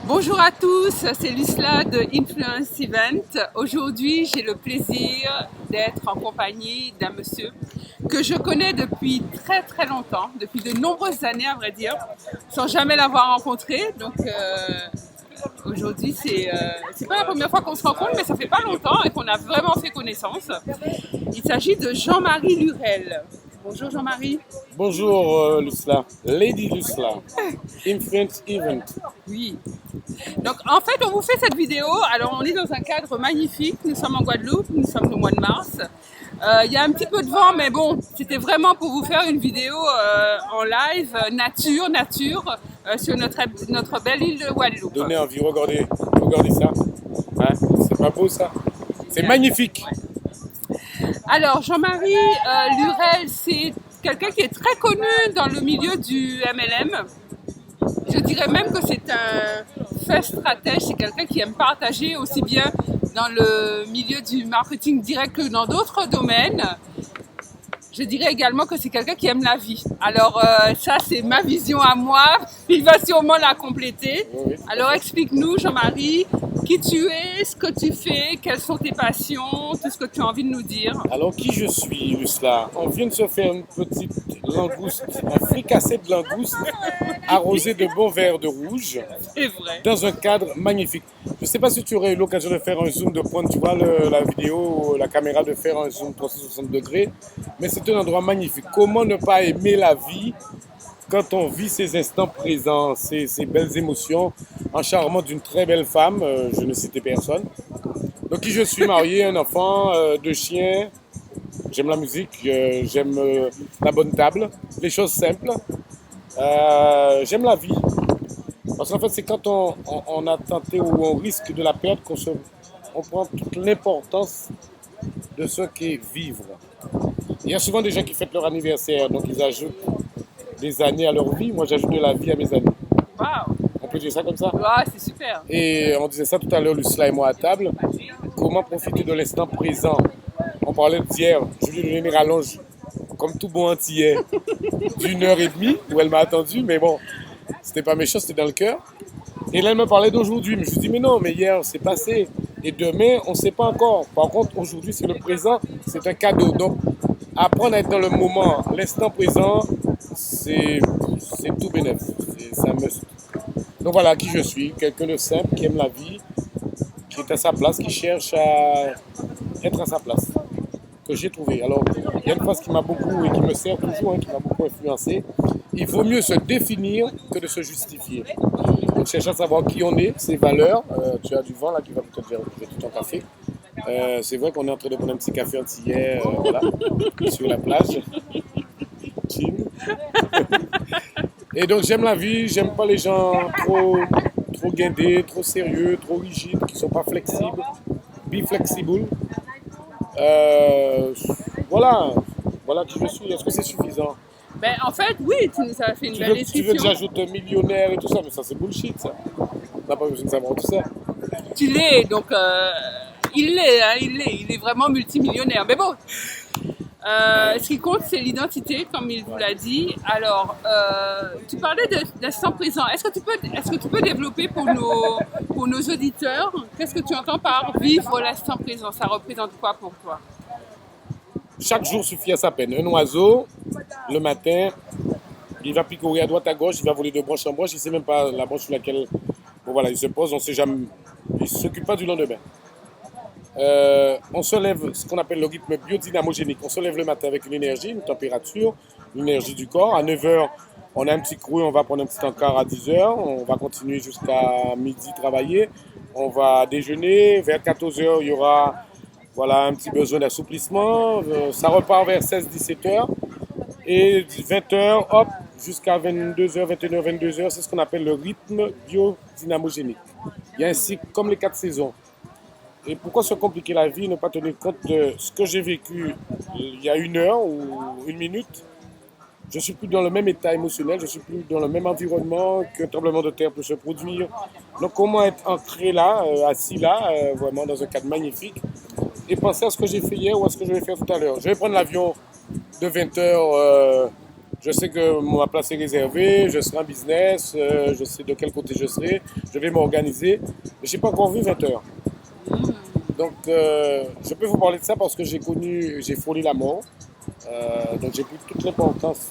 Bonjour à tous, c'est Lucla de Influence Event. Aujourd'hui, j'ai le plaisir d'être en compagnie d'un monsieur que je connais depuis très très longtemps, depuis de nombreuses années à vrai dire, sans jamais l'avoir rencontré. Donc aujourd'hui, c'est pas la première fois qu'on se rencontre, mais ça fait pas longtemps et qu'on a vraiment fait connaissance. Il s'agit de Jean-Marie Lurel. Bonjour Jean-Marie. Bonjour Lucla, Lady Lucla, Influence Event. Oui. Donc en fait, on vous fait cette vidéo. Alors on est dans un cadre magnifique. Nous sommes en Guadeloupe, nous sommes au mois de mars. Il y a un petit peu de vent, mais bon, c'était vraiment pour vous faire une vidéo en live, nature, sur notre belle île de Guadeloupe. Donnez envie, regardez ça. Hein? C'est pas beau ça? C'est magnifique. Alors Jean-Marie Lurel, c'est quelqu'un qui est très connu dans le milieu du MLM. Je dirais même que c'est un fait stratège, c'est quelqu'un qui aime partager aussi bien dans le milieu du marketing direct que dans d'autres domaines. Je dirais également que c'est quelqu'un qui aime la vie. Alors ça, c'est ma vision à moi. Il va sûrement la compléter. Oui. Alors explique-nous, Jean-Marie, qui tu es, ce que tu fais, quelles sont tes passions, tout ce que tu as envie de nous dire. Alors qui je suis Lucla? On vient de se faire une petite langouste, un fricassé de langouste arrosé de bons verres de rouge. C'est vrai. Dans un cadre magnifique. Je ne sais pas si tu aurais eu l'occasion de faire un zoom, de prendre, tu vois, la vidéo, la caméra, de faire un zoom 360 degrés, mais c'est un endroit magnifique. Comment ne pas aimer la vie quand on vit ces instants présents, ces belles émotions, en charmant d'une très belle femme, je ne citais personne. Donc qui je suis, marié, un enfant, deux chiens, j'aime la musique, j'aime la bonne table, les choses simples, j'aime la vie. Parce qu'en fait, c'est quand on a tenté ou on risque de la perdre on prend toute l'importance de ce qu'est vivre. Il y a souvent des gens qui fêtent leur anniversaire, donc ils ajoutent des années à leur vie. Moi, j'ajoute de la vie à mes années. Waouh, On peut dire ça comme ça? wow, c'est super. Et on disait ça tout à l'heure, Lucla et moi à table. Comment profiter de l'instant présent? On parlait d'hier, je lui ai donné mes rallonges, comme tout bon antillais, d'1 heure et demie où elle m'a attendu, mais bon, c'était pas méchant, c'était dans le cœur. Et là, elle me parlait d'aujourd'hui. Mais je lui dis, mais non, mais hier, c'est passé. Et demain, on ne sait pas encore. Par contre, aujourd'hui, c'est le présent, c'est un cadeau. Donc, apprendre à être dans le moment, l'instant présent, c'est tout bénéfice. C'est un must. Donc voilà qui je suis, quelqu'un de simple, qui aime la vie, qui est à sa place, qui cherche à être à sa place, que j'ai trouvé. Alors, il y a une phrase qui m'a beaucoup et qui me sert toujours, qui m'a beaucoup influencé. Il vaut mieux se définir que de se justifier. Donc, cherche à savoir qui on est, ses valeurs. Tu as du vent là qui va peut-être faire tout ton café. C'est vrai qu'on est en train de prendre un petit café antillais voilà, sur la plage. Chill. Et donc j'aime la vie, j'aime pas les gens trop guindés, trop sérieux, trop rigides, qui sont pas flexibles. Be flexible. Voilà qui je suis. Est-ce que c'est suffisant? Ben, en fait, oui, tu nous as fait une belle Tu veux que description. j'ajoute millionnaire et tout ça, mais ça c'est bullshit ça. On n'a pas besoin de savoir tout ça. Tu l'es, donc il l'est, hein, il est vraiment multimillionnaire. Mais bon, ce qui compte, c'est l'identité, comme il vous l'a dit. Alors, tu parlais d'instant présent. Est-ce que tu peux développer pour nos auditeurs, qu'est-ce que tu entends par vivre l'instant présent? Ça représente quoi pour toi? Chaque jour suffit à sa peine. Un oiseau, le matin, il va picorer à droite à gauche, il va voler de branche en branche, il ne sait même pas la branche sur laquelle bon, voilà, il se pose, on sait jamais, il ne s'occupe pas du lendemain. On se lève, ce qu'on appelle le rythme biodynamogénique. On se lève le matin avec une énergie, une température, une énergie du corps. À 9 heures, on a un petit creux, on va prendre un petit encart à 10 heures. On va continuer jusqu'à midi travailler. On va déjeuner. Vers 14 heures, il y aura voilà, un petit besoin d'assouplissement. Ça repart vers 16-17 heures. Et 20 heures, hop, jusqu'à 22 heures, 21 heures, 22 heures, c'est ce qu'on appelle le rythme biodynamogénique. Il y a un cycle comme les 4 saisons. Et pourquoi se compliquer la vie, ne pas tenir compte de ce que j'ai vécu il y a 1 heure ou 1 minute? Je ne suis plus dans le même état émotionnel, je ne suis plus dans le même environnement qu'un tremblement de terre peut se produire. Donc comment être ancré là, assis là, vraiment dans un cadre magnifique, et penser à ce que j'ai fait hier ou à ce que je vais faire tout à l'heure. Je vais prendre l'avion de 20 heures Je sais que ma place est réservée, je serai en business, je sais de quel côté je serai, je vais m'organiser. Mais je n'ai pas encore vu 20 heures. Donc, je peux vous parler de ça parce que j'ai frôlé la mort. Donc, j'ai pris toute l'importance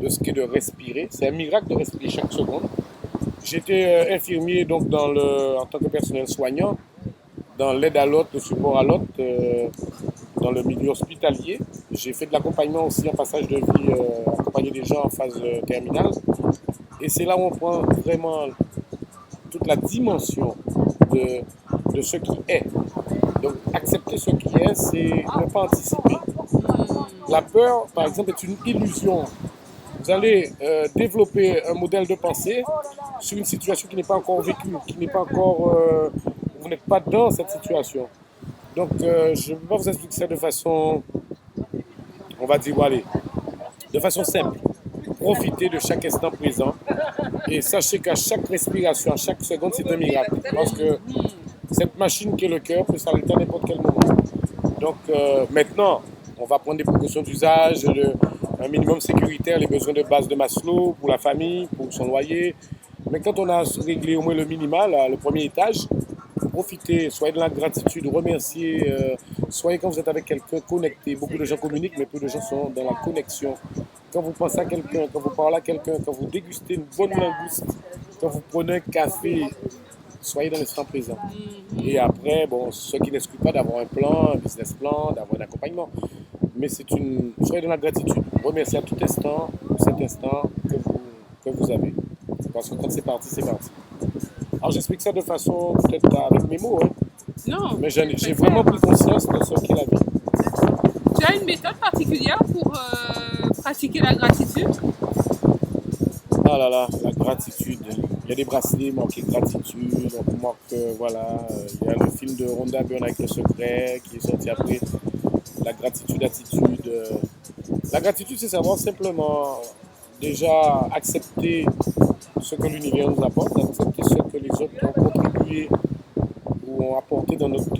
de ce qu'est de respirer. C'est un miracle de respirer chaque seconde. J'étais infirmier donc en tant que personnel soignant, dans l'aide à l'autre, le support à l'autre, dans le milieu hospitalier. J'ai fait de l'accompagnement aussi en passage de vie, accompagner des gens en phase terminale. Et c'est là où on prend vraiment toute la dimension de ce qui est. Donc accepter ce qui est, c'est ne pas anticiper. La peur, par exemple, est une illusion. Vous allez développer un modèle de pensée sur une situation qui n'est pas encore vécue, qui n'est pas encore... vous n'êtes pas dans cette situation. Donc, je ne peux pas vous expliquer ça de façon, on va dire, allez, de façon simple. Profitez de chaque instant présent et sachez qu'à chaque respiration, à chaque seconde, c'est un miracle. Parce que cette machine qui est le cœur peut s'arrêter à n'importe quel moment. Donc, maintenant, on va prendre des précautions d'usage, un minimum sécuritaire, les besoins de base de Maslow pour la famille, pour son loyer. Mais quand on a réglé au moins le minimal, le premier étage, profitez, soyez dans la gratitude, remerciez, soyez quand vous êtes avec quelqu'un connecté. Beaucoup de gens communiquent, mais peu de gens sont dans la connexion. Quand vous pensez à quelqu'un, quand vous parlez à quelqu'un, quand vous dégustez une bonne langouste, quand vous prenez un café, soyez dans l'instant présent. Et après, bon, ce qui n'exclut pas d'avoir un plan, un business plan, d'avoir un accompagnement. Mais soyez dans la gratitude. Remerciez à tout instant, cet instant que vous avez. Parce que quand c'est parti, c'est parti. Alors j'explique ça de façon peut-être avec mes mots, hein. Non. Mais j'ai vraiment pris conscience de ce qu'est la vie. Tu as une méthode particulière pour pratiquer la gratitude? Ah là là, la gratitude. Il y a des bracelets marqués gratitude, on marque, voilà. Il y a le film de Rhonda Byrne avec Le Secret qui est sorti après. La gratitude, attitude. La gratitude, c'est savoir simplement déjà accepter ce que l'univers nous apporte, accepter ce que les autres ont contribué ou ont apporté dans notre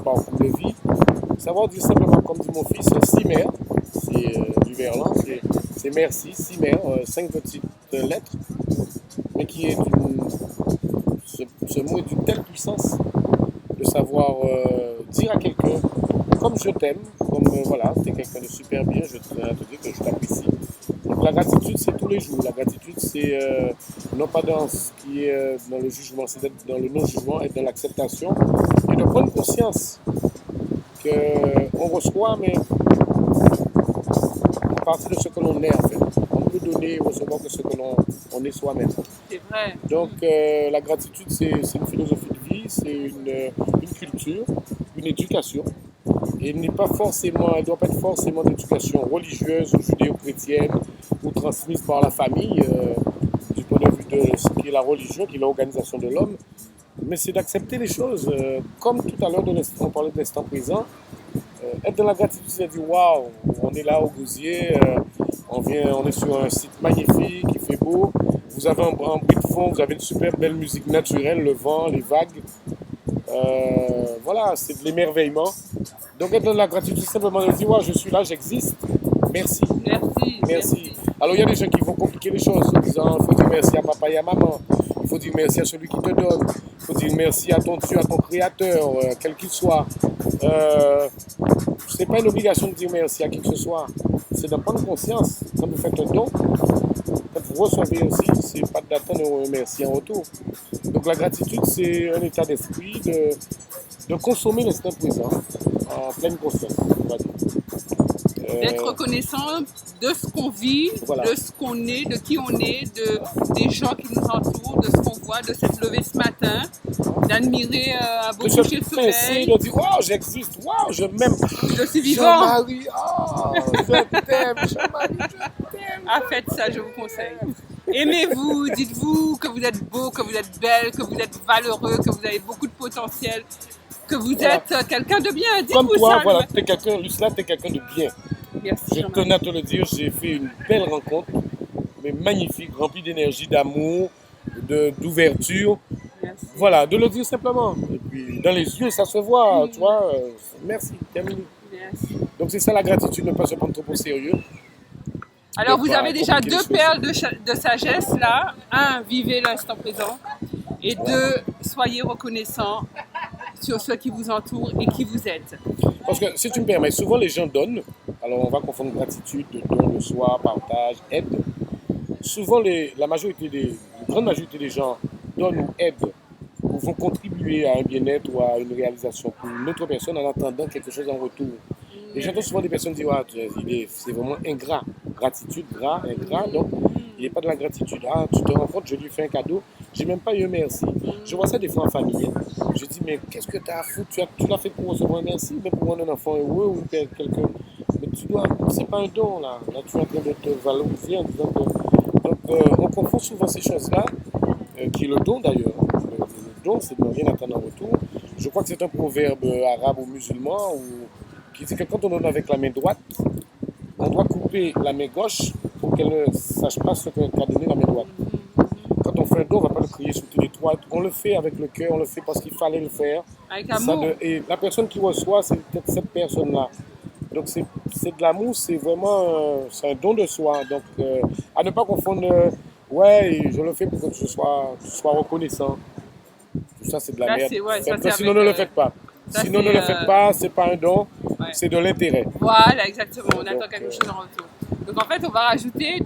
parcours de vie. Savoir dire simplement, comme dit mon fils, Simer, c'est du verlan, c'est merci, Simer, 5 petites lettres, mais qui est ce mot est d'une telle puissance de savoir dire à quelqu'un, comme je t'aime, comme voilà, tu es quelqu'un de super bien, je tiens à te dire que je t'apprécie. Donc la gratitude, c'est tous les jours. La gratitude, c'est non pas dans ce qui est dans le jugement, c'est d'être dans le non-jugement et dans l'acceptation et de prendre conscience qu'on reçoit, mais à partir de ce que l'on est en fait. On peut donner et recevoir que ce que l'on est soi-même. C'est vrai. Donc la gratitude, c'est une philosophie de vie, c'est une culture, une éducation. Et elle ne doit pas être forcément d'éducation religieuse, judéo-chrétienne ou transmise par la famille, du point de vue de ce qui est la religion, qui est l'organisation de l'homme. Mais c'est d'accepter les choses. Comme tout à l'heure, on parlait de l'instant présent. Être dans la gratitude, c'est dire waouh, on est là au Gosier, on est sur un site magnifique, il fait beau. Vous avez un bruit de fond, vous avez une super belle musique naturelle, le vent, les vagues. Voilà, c'est de l'émerveillement. Donc être dans la gratitude, c'est simplement de dire ouais, je suis là, j'existe. Merci. Merci. Alors il y a des gens qui vont compliquer les choses en disant il faut dire merci à papa et à maman. Il faut dire merci à celui qui te donne. Il faut dire merci à ton Dieu, à ton créateur, quel qu'il soit. Ce n'est pas une obligation de dire merci à qui que ce soit. C'est d'en prendre conscience. Quand vous faites un don, quand vous recevez aussi, c'est pas d'attendre un merci en retour. Donc la gratitude, c'est un état d'esprit de consommer l'instant présent en pleine conscience, on va dire. D'être reconnaissant de ce qu'on vit, voilà, de ce qu'on est, de qui on est, des gens qui nous entourent, de ce qu'on voit, de s'être levé ce matin, d'admirer un beau coucher de soleil. De dire waouh, j'existe, waouh, je m'aime. Je suis vivant. Jean-Marie, oh, je t'aime, Jean-Marie, je t'aime. Ah, faites ça, je vous conseille. Aimez-vous, dites-vous que vous êtes beau, que vous êtes belle, que vous êtes valeureux, que vous avez beaucoup de potentiel, que vous êtes quelqu'un de bien. Dites-vous comme toi, ça. Voilà, Lucilla, t'es quelqu'un de bien. Merci. Je tenais à te le dire, j'ai fait une belle rencontre, mais magnifique, remplie d'énergie, d'amour, d'ouverture. Merci. Voilà, de le dire simplement. Et puis, dans les yeux, ça se voit, tu vois. Merci, terminé. Merci. Donc, c'est ça la gratitude, ne pas se prendre trop au sérieux. Alors, de vous pas avez déjà compliquer les deux choses. perles de sagesse là. Un, vivez l'instant présent. Et deux, soyez reconnaissants sur ceux qui vous entourent et qui vous aident. Parce que si tu me permets, souvent les gens donnent. Alors on va confondre gratitude, don de soi, partage, aide. Souvent la grande majorité des gens donnent ou aident ou vont contribuer à un bien-être ou à une réalisation pour une autre personne en attendant quelque chose en retour. Et j'entends souvent des personnes dire, ah, c'est vraiment ingrat. Gratitude, ingrat, donc il n'est pas de la gratitude. Ah, tu te rends compte, je lui fais un cadeau, j'ai même pas eu un merci. Je vois ça des fois en famille. Je dis, mais qu'est-ce que tu as à foutre? Tu l'as fait pour recevoir un merci, mais pour rendre un enfant heureux ou quelqu'un. Mais tu dois, c'est pas un don là. Là, tu es en train de te valoriser en disant que. Donc, on confond souvent ces choses-là, qui est le don d'ailleurs. Le don, c'est de ne rien attendre en retour. Je crois que c'est un proverbe arabe ou musulman qui dit que quand on donne avec la main droite, on doit couper la main gauche pour qu'elle ne sache pas ce qu'a donné la main droite. Quand on fait un don, on ne va pas le crier sur tous les toits. On le fait avec le cœur, on le fait parce qu'il fallait le faire. Avec amour. Et la personne qui reçoit, c'est peut-être cette personne-là. Donc c'est de l'amour, c'est vraiment c'est un don de soi. Donc à ne pas confondre, ouais, je le fais pour que tu sois reconnaissant. Tout ça, c'est de la Là, merde. c'est ouais, ça, c'est Sinon, avec, ne le faites pas. ça, Sinon, c'est, ne le faites pas, c'est pas un don, ouais. c'est de l'intérêt. Voilà, exactement. On attend Donc, quelque chose en retour. Donc en fait, on va rajouter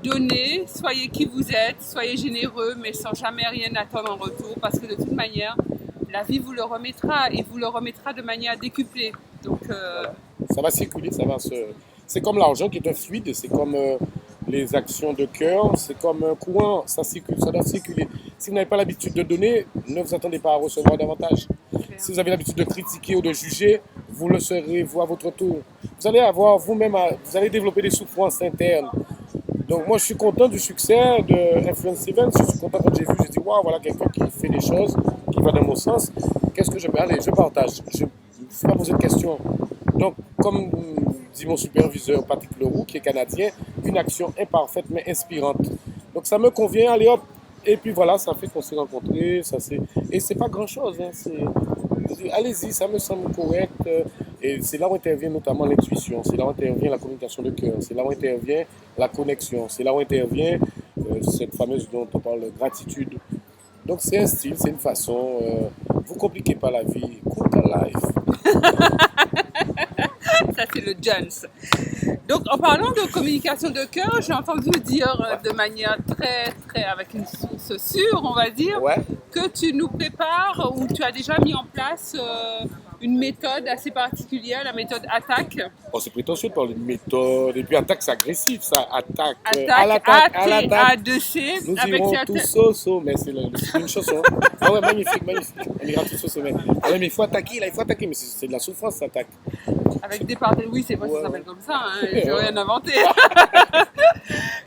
donnez, soyez qui vous êtes, soyez généreux, mais sans jamais rien attendre en retour, parce que de toute manière, la vie vous le remettra et vous le remettra de manière décuplée. Donc ça va circuler, ça va se. C'est comme l'argent qui est un fluide, c'est comme les actions de cœur, c'est comme un courant, ça circule, ça doit circuler. Si vous n'avez pas l'habitude de donner, ne vous attendez pas à recevoir davantage. Si vous avez l'habitude de critiquer ou de juger, vous le serez vous à votre tour. Vous allez avoir vous-même, vous allez développer des souffrances internes. Donc moi je suis content du succès de Influence Event. Je suis content quand j'ai vu, j'ai dit waouh, voilà quelqu'un qui fait des choses, qui va dans mon sens. Qu'est-ce que je peux aller? Je partage. Je ne vais pas poser de questions. Donc comme dit mon superviseur Patrick Leroux, qui est canadien, une action imparfaite mais inspirante. Donc ça me convient, allez hop. Et puis voilà, ça fait qu'on s'est rencontrés. Et c'est pas grand chose. Hein, allez-y, ça me semble correct. Et c'est là où intervient notamment l'intuition, c'est là où intervient la communication de cœur, c'est là où intervient la connexion, c'est là où intervient cette fameuse dont on parle, gratitude. Donc c'est un style, c'est une façon. Vous compliquez pas la vie, cool life. ça c'est le Jones. Donc en parlant de communication de cœur, j'ai entendu dire de manière très avec une source sûre, on va dire, Ouais. que tu nous prépares ou tu as déjà mis en place une méthode assez particulière, la méthode attaque. Oh, c'est prétentieux de parler de méthode. Et puis attaque, c'est agressif, ça. Attaque. Attaque, à l'attaque. A-T-A-2-C. Nous avec irons certains... tous so, mais c'est une chanson. Ah ouais, magnifique, magnifique. On ira tous au sommet. Ah ouais, mais il faut attaquer, là, il faut attaquer. Mais c'est de la souffrance, ça attaque. Avec des partenaires, oui, c'est vrai, ça s'appelle comme ça, hein, j'ai rien inventé.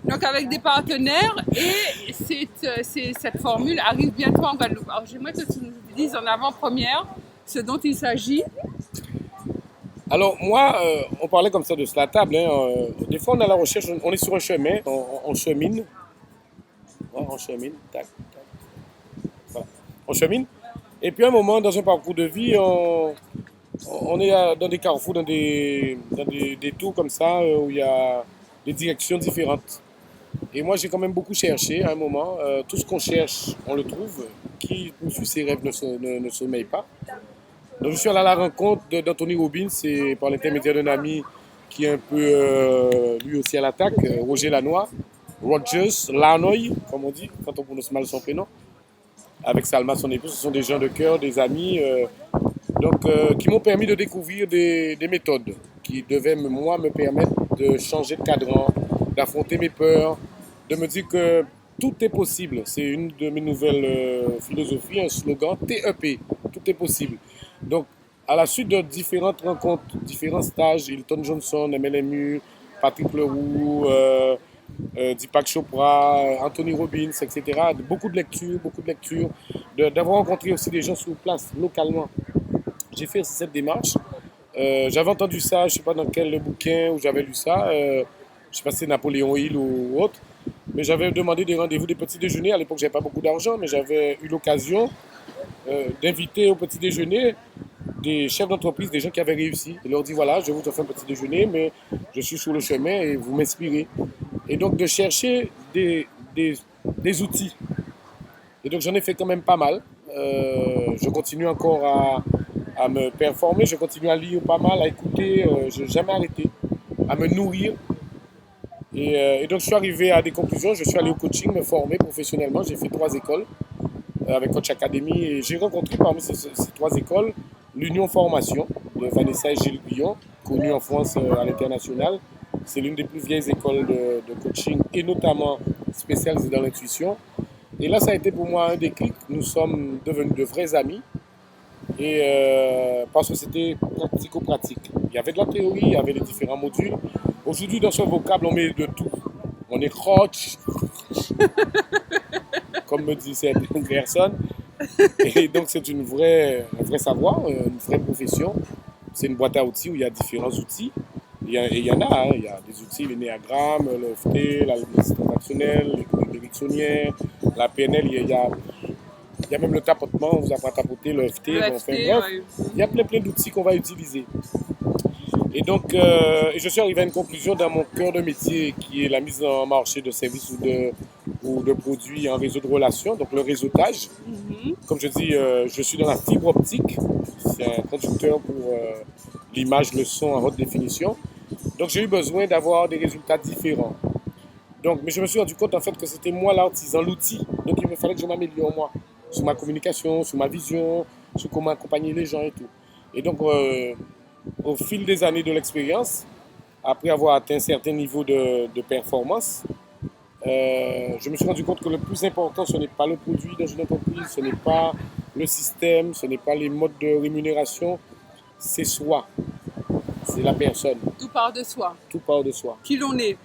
Donc avec des partenaires, et cette formule arrive bientôt en Guadeloupe. Alors j'aimerais que tu nous dises en avant-première ce dont il s'agit. Alors moi, on parlait comme ça de la table. Hein, des fois, on est à la recherche, on est sur un chemin, on chemine. Ouais, on chemine, tac, tac. Voilà. On chemine. Et puis à un moment, dans un parcours de vie, on est dans des carrefours, dans des tours comme ça, où il y a des directions différentes. Et moi, j'ai quand même beaucoup cherché à un moment. Tout ce qu'on cherche, on le trouve. Qui poursuit ses rêves ne sommeille pas. Donc, je suis allé à la rencontre d'Anthony Robbins, c'est par l'intermédiaire d'un ami qui est un peu lui aussi à l'attaque, Roger Lanois, Rogers, Lanoy, comme on dit, quand on prononce mal son prénom. Avec Salma, son épouse, ce sont des gens de cœur, des amis, qui m'ont permis de découvrir des méthodes qui devaient, moi, me permettre de changer de cadran, d'affronter mes peurs, de me dire que tout est possible. C'est une de mes nouvelles philosophies, un slogan, TEP, tout est possible. Donc, à la suite de différentes rencontres, différents stages, Hilton Johnson, MLMU, Patrick Leroux, Deepak Chopra, Anthony Robbins, etc. Beaucoup de lectures, d'avoir rencontré aussi des gens sur place, localement. J'ai fait cette démarche. J'avais entendu ça, je ne sais pas dans quel bouquin où j'avais lu ça, je ne sais pas si c'est Napoléon Hill ou autre, mais j'avais demandé des rendez-vous, des petits déjeuners. À l'époque, je n'avais pas beaucoup d'argent, mais j'avais eu l'occasion d'inviter au petit déjeuner des chefs d'entreprise, des gens qui avaient réussi. Et leur dit voilà, je vous offre un petit déjeuner, mais je suis sur le chemin et vous m'inspirez. Et donc de chercher des outils. Et donc j'en ai fait quand même pas mal. Je continue encore à me performer, je continue à lire pas mal, à écouter, je n'ai jamais arrêté, à me nourrir. Et donc je suis arrivé à des conclusions, je suis allé au coaching, me former professionnellement, j'ai fait 3 écoles avec Coach Academy et j'ai rencontré parmi ces 3 écoles l'Union Formation de Vanessa et Gilles Guillon, connue en France à l'international. C'est l'une des plus vieilles écoles de coaching et notamment spécialisée dans l'intuition. Et là, ça a été pour moi un déclic. Nous sommes devenus de vrais amis. Et parce que c'était pratico-pratique. Il y avait de la théorie, il y avait les différents modules. Aujourd'hui, dans ce vocable, on met de tout. On est coach, comme me disent certaines personnes. Et donc, c'est un vrai savoir, une vraie profession. C'est une boîte à outils où il y a différents outils. Et il y en a, hein. Il y a des outils, le néagramme, le FT, l'assistance transactionnelle, l'économie directionnaire, la PNL, il y a même le tapotement, on vous apprend à tapoter, le FT. Bref, il y a plein d'outils qu'on va utiliser. Et donc, je suis arrivé à une conclusion dans mon cœur de métier qui est la mise en marché de services ou de produits en réseau de relations, donc le réseautage. Comme je dis, je suis dans la fibre optique, c'est un conducteur pour l'image, le son en haute définition. Donc j'ai eu besoin d'avoir des résultats différents. Donc, mais je me suis rendu compte en fait que c'était moi l'artisan, l'outil. Donc il me fallait que je m'améliore moi, sur ma communication, sur ma vision, sur comment accompagner les gens et tout. Et donc au fil des années de l'expérience, après avoir atteint certains niveaux de performance, je me suis rendu compte que le plus important, ce n'est pas le produit dans une entreprise, ce n'est pas le système, ce n'est pas les modes de rémunération, c'est soi, c'est la personne. Tout part de soi. Tout part de soi. Qui l'on est.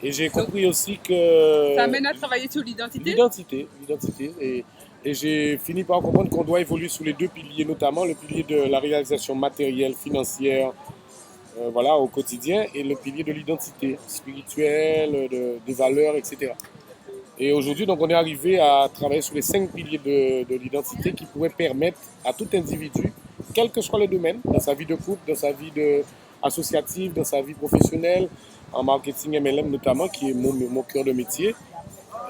Et j'ai compris aussi que... Ça amène à travailler sur l'identité. L'identité. Et j'ai fini par comprendre qu'on doit évoluer sous les 2 piliers, notamment le pilier de la réalisation matérielle, financière, voilà, au quotidien, et le pilier de l'identité spirituelle, des valeurs, etc. Et aujourd'hui, donc, on est arrivé à travailler sur les 5 piliers de l'identité qui pourraient permettre à tout individu, quel que soit le domaine, dans sa vie de couple, dans sa vie associative, dans sa vie professionnelle, en marketing MLM notamment, qui est mon cœur de métier,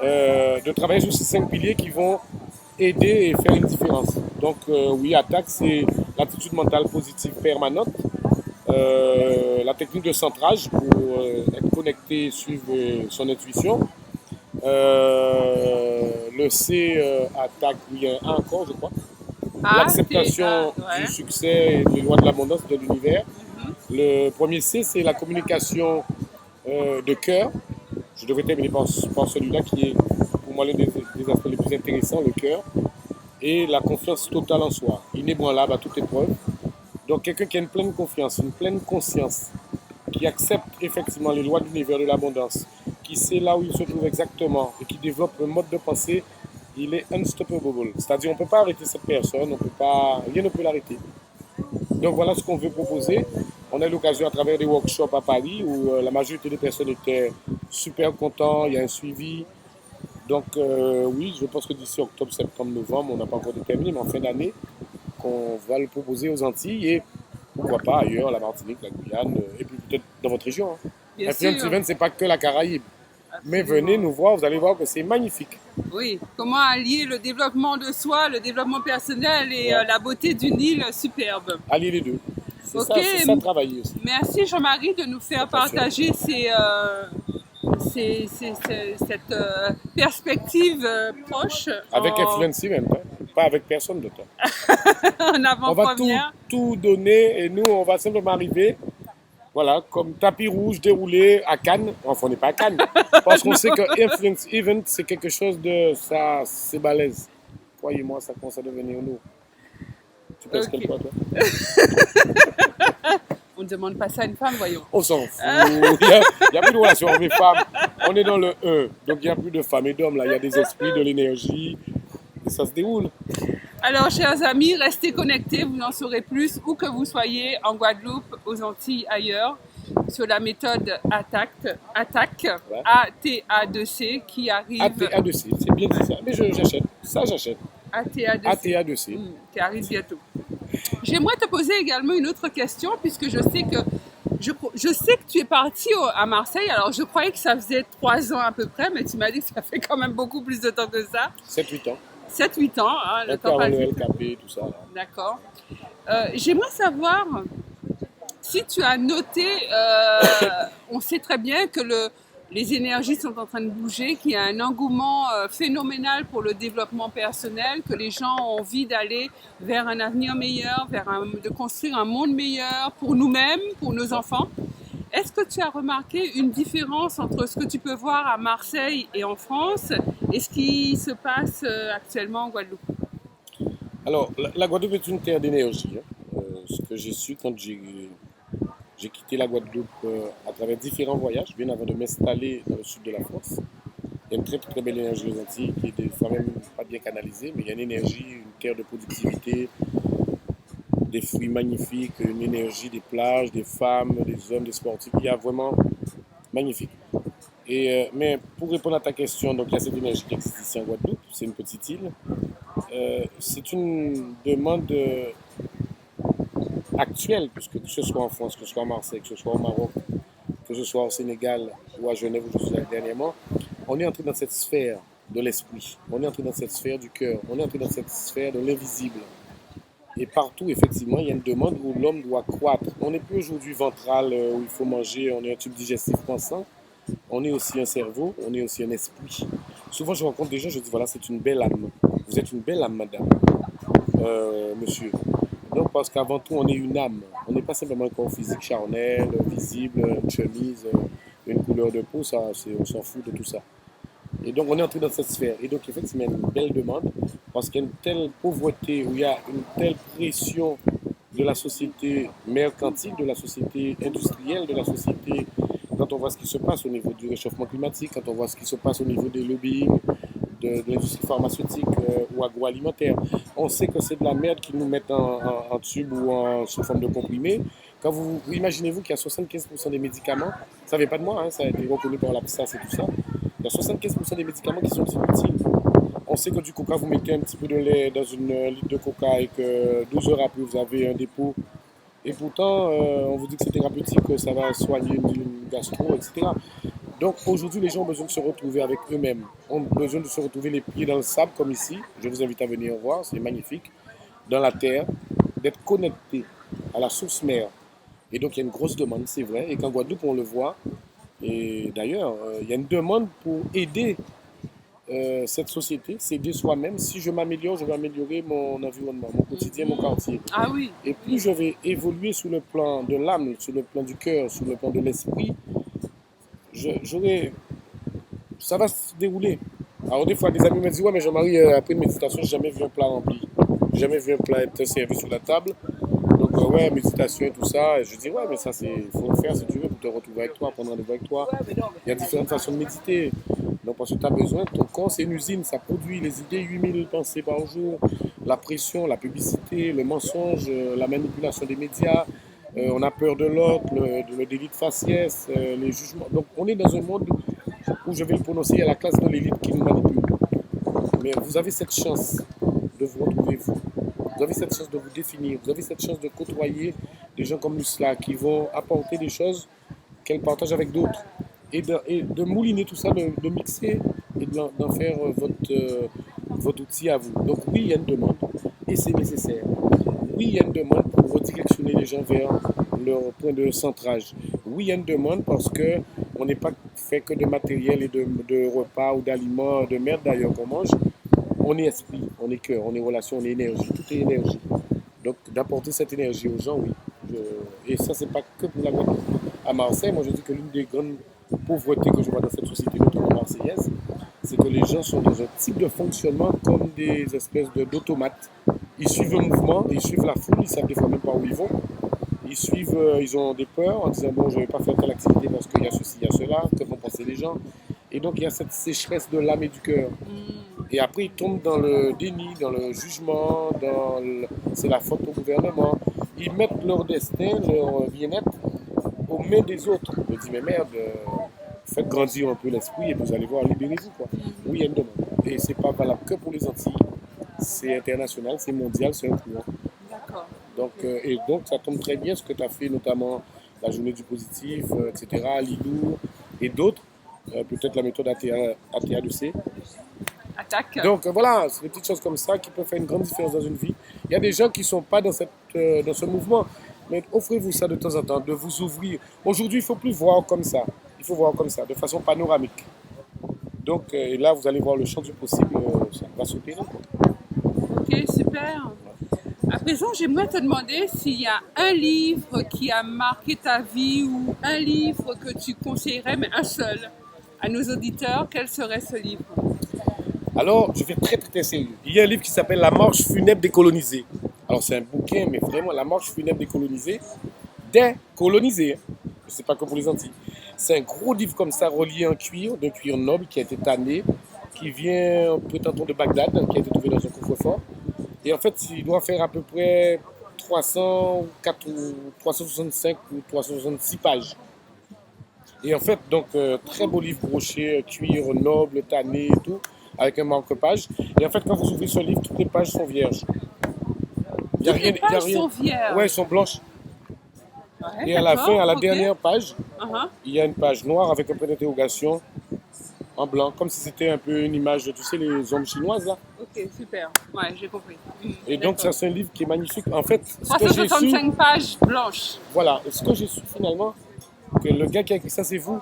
de travailler sur ces 5 piliers qui vont aider et faire une différence. Donc oui, ATTAC, c'est l'attitude mentale positive permanente, la technique de centrage pour être connecté et suivre son intuition. Le C, ATTAC, il y a un encore, je crois. L'acceptation du succès et des lois de l'abondance de l'univers. Le premier C, c'est la communication de cœur. Je devrais terminer par celui-là qui est pour moi l'un des aspects les plus intéressants, le cœur. Et la confiance totale en soi, inébranlable à toute épreuve. Donc quelqu'un qui a une pleine confiance, une pleine conscience, qui accepte effectivement les lois de l'univers de l'abondance, qui sait là où il se trouve exactement et qui développe un mode de pensée, il est unstoppable. C'est-à-dire on ne peut pas arrêter cette personne, rien ne peut l'arrêter. Donc voilà ce qu'on veut proposer. On a eu l'occasion à travers des workshops à Paris où la majorité des personnes étaient super contents, il y a un suivi. Donc oui, je pense que d'ici octobre, septembre, novembre, on n'a pas encore déterminé, mais en fin d'année, qu'on va le proposer aux Antilles et pourquoi pas ailleurs, la Martinique, la Guyane, et puis peut-être dans votre région. Hein. Influence Event, ce n'est pas que la Caraïbe. Absolument. Mais venez nous voir, vous allez voir que c'est magnifique. Oui, comment allier le développement de soi, le développement personnel et la beauté d'une île superbe. Allier les deux. C'est ça travailler aussi. Merci Jean-Marie de nous faire partager cette perspective proche. Avec Influence Event, hein. Pas avec personne d'autre. En avant-première. On va tout donner et nous, on va simplement arriver, voilà, comme tapis rouge déroulé à Cannes. Enfin, on n'est pas à Cannes. Parce qu'on sait que Influence Event, c'est quelque chose c'est balèze. Croyez-moi, ça commence à devenir lourd. Tu penses quel quoi, toi? On ne demande pas ça à une femme, voyons. On s'en fout. Il n'y a plus de relation homme-femme. On est dans le E. Donc, il n'y a plus de femmes et d'hommes. Là, il y a des esprits, de l'énergie. Et ça se déroule. Alors, chers amis, restez connectés. Vous en saurez plus où que vous soyez, en Guadeloupe, aux Antilles, ailleurs, sur la méthode ATTAC, ouais. ATA2C, qui arrive... ATA2C, c'est bien dit ça. Mais j'achète. Ça, j'achète. ATA2C. ATA2C. Qui arrive bientôt. J'aimerais te poser également une autre question, puisque je sais que tu es parti à Marseille. Alors, je croyais que ça faisait 3 ans à peu près, mais tu m'as dit que ça fait quand même beaucoup plus de temps que ça. 7-8 ans. 7-8 ans, hein, le Maintenant, temps avant passe le vite. LKP, tout ça. Là. D'accord. J'aimerais savoir si tu as noté, on sait très bien que les énergies sont en train de bouger, qu'il y a un engouement phénoménal pour le développement personnel, que les gens ont envie d'aller vers un avenir meilleur, de construire un monde meilleur pour nous-mêmes, pour nos enfants. Est-ce que tu as remarqué une différence entre ce que tu peux voir à Marseille et en France et ce qui se passe actuellement en Guadeloupe? Alors, la Guadeloupe est une terre d'énergie. Hein. Ce que j'ai su quand j'ai quitté la Guadeloupe à travers différents voyages, bien avant de m'installer dans le sud de la France. Il y a une très très belle énergie aux Antilles qui est des fois même pas bien canalisée, mais il y a une énergie, une terre de productivité, des fruits magnifiques, une énergie des plages, des femmes, des hommes, des sportifs. Il y a vraiment magnifique. Mais pour répondre à ta question, donc il y a cette énergie qui existe ici en Guadeloupe, c'est une petite île. C'est une demande actuelle, puisque que ce soit en France, que ce soit à Marseille, que ce soit au Maroc, que ce soit au Sénégal ou à Genève où je suis allé dernièrement, on est entré dans cette sphère de l'esprit, on est entré dans cette sphère du cœur, on est entré dans cette sphère de l'invisible. Et partout, effectivement, il y a une demande où l'homme doit croître. On n'est plus aujourd'hui ventral où il faut manger, on est un tube digestif pensant. On est aussi un cerveau, on est aussi un esprit. Souvent, je rencontre des gens, je dis voilà, c'est une belle âme. Vous êtes une belle âme, madame, monsieur. Donc, parce qu'avant tout, on est une âme. On n'est pas simplement un corps physique charnel, visible, une chemise, une couleur de peau, ça, on s'en fout de tout ça. Et donc, on est entré dans cette sphère. Et donc, effectivement, il y a une belle demande parce qu'il y a une telle pauvreté, où il y a une telle pression de la société mercantile, de la société industrielle, de la société, quand on voit ce qui se passe au niveau du réchauffement climatique, quand on voit ce qui se passe au niveau des lobbying, de l'industrie pharmaceutique ou agroalimentaire. On sait que c'est de la merde qu'ils nous mettent en tube ou sous forme de comprimés. Quand vous imaginez-vous qu'il y a 75% des médicaments, ça ne vient pas de moi, hein, ça a été reconnu par la PSAS et tout ça, il y a 75% des médicaments qui sont inutiles. On sait que du coca, vous mettez un petit peu de lait dans une litre de coca et que 12 heures après, vous avez un dépôt. Et pourtant, on vous dit que c'est thérapeutique, que ça va soigner une gastro, etc. Donc aujourd'hui, les gens ont besoin de se retrouver avec eux-mêmes, ont besoin de se retrouver les pieds dans le sable, comme ici. Je vous invite à venir voir, c'est magnifique. Dans la terre, d'être connecté à la source mère. Et donc il y a une grosse demande, c'est vrai. Et qu'en Guadeloupe, on le voit. Et d'ailleurs, il y a une demande pour aider cette société, s'aider soi-même. Si je m'améliore, je vais améliorer mon environnement, mon quotidien, mon quartier. Ah oui. Et plus je vais évoluer sur le plan de l'âme, sur le plan du cœur, sur le plan de l'esprit, j'aurai ça va se dérouler. Alors des fois, des amis me disent, ouais, mais Jean-Marie, après une méditation, j'ai jamais vu un plat rempli. J'ai jamais vu un plat être servi sur la table. Donc, ouais, méditation et tout ça. Et je dis, ouais, mais ça, il faut le faire si tu veux pour te retrouver avec toi, prendre rendez-vous avec toi. Il y a différentes façons de méditer. Donc, parce que tu as besoin, ton corps, c'est une usine, ça produit les idées, 8000 pensées par jour, la pression, la publicité, le mensonge, la manipulation des médias. On a peur de l'autre, le délit de faciès, les jugements. Donc, on est dans un monde où je vais le prononcer, il y a la classe de l'élite qui nous manipule. Mais vous avez cette chance de vous retrouver vous. Vous avez cette chance de vous définir. Vous avez cette chance de côtoyer des gens comme Lucilla qui vont apporter des choses qu'elle partage avec d'autres. Et de mouliner tout ça, de mixer et d'en faire votre outil à vous. Donc oui, il y a une demande et c'est nécessaire. Oui, il y a une demande pour redirectionner les gens vers leur point de centrage. Oui, il y a une demande parce que on n'est pas fait que de matériel et de repas ou d'aliments de merde d'ailleurs qu'on mange. On est esprit, on est cœur, on est relation, on est énergie. Tout est énergie. Donc d'apporter cette énergie aux gens, oui. Et ça, c'est pas que pour la Guadeloupe. À Marseille, moi je dis que l'une des grandes pauvretés que je vois dans cette société, notamment marseillaise, c'est que les gens sont dans un type de fonctionnement comme des espèces d'automates. Ils suivent le mouvement, ils suivent la foule, ils savent des fois même pas où ils vont. Ils suivent, ils ont des peurs en disant bon, je ne vais pas faire telle activité parce qu'il y a ceci, il y a cela, que vont penser les gens. Et donc il y a cette sécheresse de l'âme et du cœur. Et après ils tombent dans le déni, dans le jugement, c'est la faute au gouvernement. Ils mettent leur destin, leur bien-être aux mains des autres. Je dis mais merde, faites grandir un peu l'esprit et vous allez voir, libérez-vous quoi. Oui, il y a une demande. Et c'est pas valable que pour les Antilles. C'est international, c'est mondial, c'est un courant. D'accord. Et donc, ça tombe très bien ce que tu as fait, notamment la journée du positif, etc., Lilou et d'autres. Peut-être la méthode ATA2C. Attaque. Donc voilà, c'est des petites choses comme ça qui peuvent faire une grande différence dans une vie. Il y a des gens qui ne sont pas dans ce mouvement, mais offrez-vous ça de temps en temps, de vous ouvrir. Aujourd'hui, il ne faut plus voir comme ça. Il faut voir comme ça, de façon panoramique. Donc et là, vous allez voir le champ du possible, ça va s'opérer. Ok, super. À présent, j'aimerais te demander s'il y a un livre qui a marqué ta vie ou un livre que tu conseillerais, mais un seul, à nos auditeurs. Quel serait ce livre? Alors, je vais très très sérieux. Il y a un livre qui s'appelle La marche funèbre décolonisée. Alors, c'est un bouquin, mais vraiment, La marche funèbre décolonisée. Décolonisée. Je ne sais pas comme pour les Antilles. C'est un gros livre comme ça, relié en cuir, d'un cuir noble qui a été tanné, qui vient peut-être de Bagdad, qui a été trouvé dans un coffre-fort. Et en fait, il doit faire à peu près 365 ou 366 pages. Et en fait, donc, très beau livre broché, cuir noble, tanné et tout, avec un marque-page. Et en fait, quand vous ouvrez ce livre, toutes les pages sont vierges. Il y a rien, les pages sont vierges. Ouais, elles sont blanches. Ouais, et à la fin, à la dernière page, il y a une page noire avec un point d'interrogation en blanc, comme si c'était un peu une image de, tu sais, les ombres chinoises là. Ok, super. Ouais, j'ai compris. Et donc, ça, c'est un livre qui est magnifique. En fait, 365 pages blanches. Voilà. Et ce que j'ai su finalement, que le gars qui a écrit ça, c'est vous.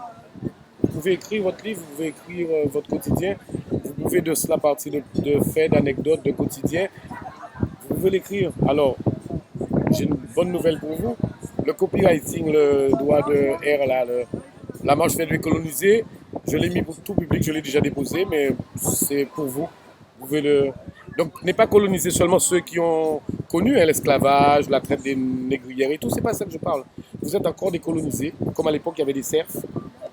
Vous pouvez écrire votre livre, vous pouvez écrire votre quotidien. Vous pouvez de cela partir de faits, d'anecdotes, de quotidien. Vous pouvez l'écrire. Alors, j'ai une bonne nouvelle pour vous. Le copywriting, le droit de R, là, la marche fait de coloniser, je l'ai mis pour tout public, je l'ai déjà déposé, mais c'est pour vous. Vous pouvez le... Donc, n'est pas coloniser seulement ceux qui ont connu l'esclavage, la traite des négrières et tout, c'est pas ça que je parle. Vous êtes encore décolonisés, comme à l'époque il y avait des serfs,